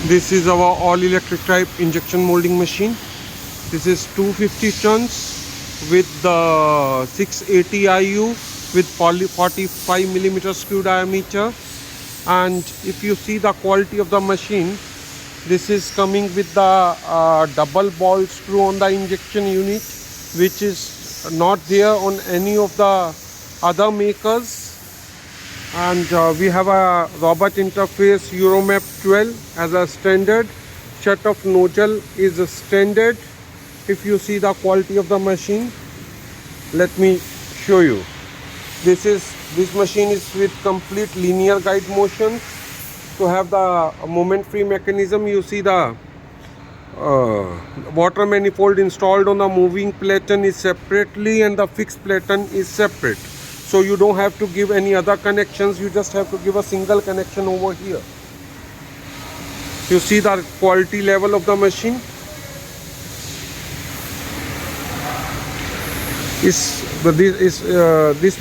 This is our all electric type injection molding machine. This is 250 tons with the 680 IU with 45 millimeter screw diameter. And if you see the quality of the machine, this is coming with the double ball screw on the injection unit, which is not there on any of the other makers. And we have a robot interface Euromap 12 as a standard. Shut off nozzle is a standard. If you see the quality of the machine, let me show you. This machine is with complete linear guide motion. To have the moment free mechanism, you see the water manifold installed on the moving platen is separately and the fixed platen is separate. So you don't have to give any other connections, you just have to give a single connection over here. You see the quality level of the machine. This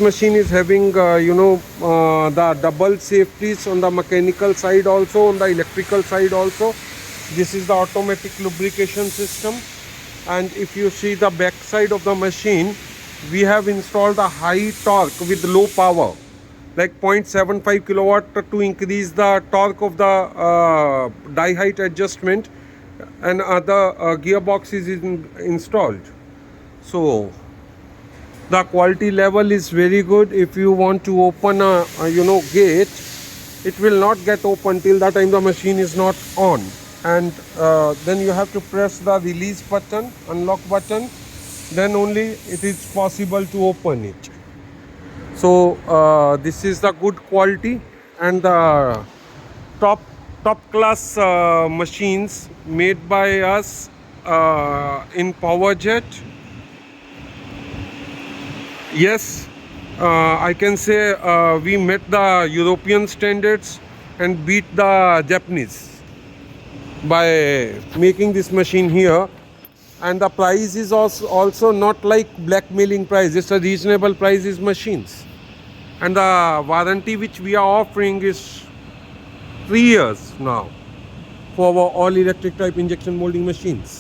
machine is having the double safeties on the mechanical side also, on the electrical side also. This is the automatic lubrication system. And if you see the back side of the machine, we have installed a high torque with low power, like 0.75 kilowatt to increase the torque of the die height adjustment, and other gearbox is installed. So the quality level is very good. If you want to open a gate, it will not get open till the time the machine is not on. And then you have to press the release button, unlock button, then only it is possible to open it. So this is the good quality and the top class machines made by us in PowerJet. Yes, I can say we met the European standards and beat the Japanese by making this machine here. And the price is also not like blackmailing price. It's a reasonable price is machines. And the warranty which we are offering is 3 years now for our all electric type injection molding machines.